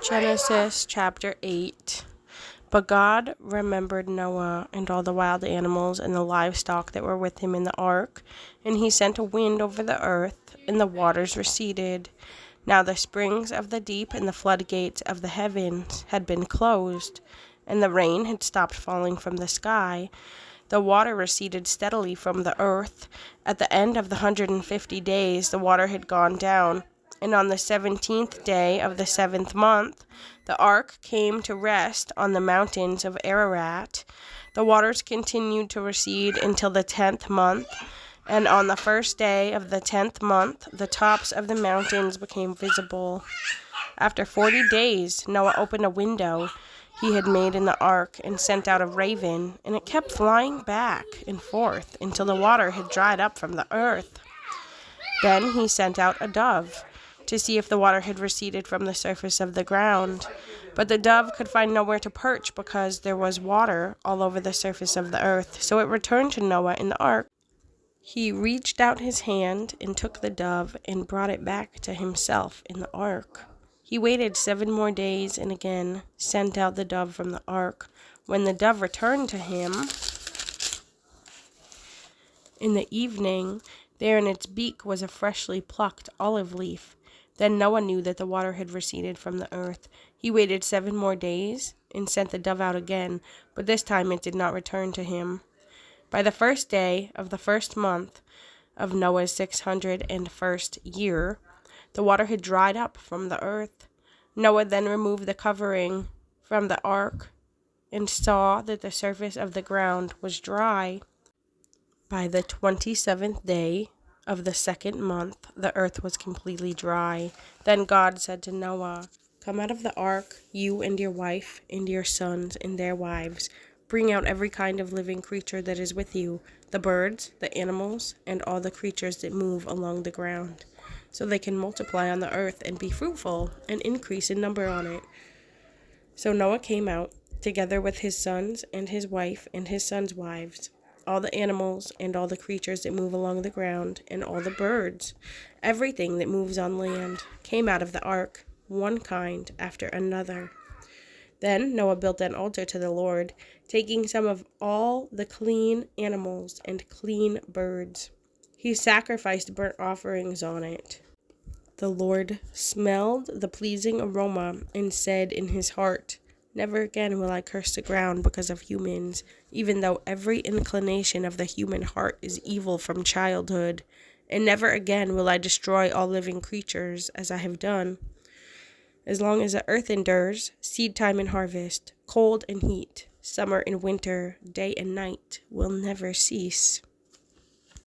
Genesis chapter 8. But God remembered Noah and all the wild animals and the livestock that were with him in the ark, and he sent a wind over the earth, and the waters receded. Now the springs of the deep and the floodgates of the heavens had been closed, and the rain had stopped falling from the sky. The water receded steadily from the earth. At the end of the 150 days, the water had gone down. And on the 17th day of the 7th month, the ark came to rest on the mountains of Ararat. The waters continued to recede until the 10th month. And on the first day of the 10th month, the tops of the mountains became visible. After 40 days, Noah opened a window he had made in the ark and sent out a raven, and it kept flying back and forth until the water had dried up from the earth. Then he sent out a dove to see if the water had receded from the surface of the ground. But the dove could find nowhere to perch because there was water all over the surface of the earth. So it returned to Noah in the ark. He reached out his hand and took the dove and brought it back to himself in the ark. He waited 7 more days and again sent out the dove from the ark. When the dove returned to him in the evening, there in its beak was a freshly plucked olive leaf. Then Noah knew that the water had receded from the earth. He waited 7 more days and sent the dove out again, but this time it did not return to him. By the first day of the first month of Noah's 601st year, the water had dried up from the earth. Noah then removed the covering from the ark and saw that the surface of the ground was dry. By the 27th day of the 2nd month, the earth was completely dry. Then God said to Noah, "Come out of the ark, you and your wife and your sons and their wives. Bring out every kind of living creature that is with you, the birds, the animals, and all the creatures that move along the ground, so they can multiply on the earth and be fruitful and increase in number on it." So Noah came out, together with his sons and his wife and his sons' wives, all the animals and all the creatures that move along the ground, and all the birds. Everything that moves on land came out of the ark, one kind after another. Then Noah built an altar to the Lord, taking some of all the clean animals and clean birds. He sacrificed burnt offerings on it. The Lord smelled the pleasing aroma and said in his heart, "Never again will I curse the ground because of humans, even though every inclination of the human heart is evil from childhood. And never again will I destroy all living creatures as I have done. As long as the earth endures, seed time and harvest, cold and heat, summer and winter, day and night will never cease."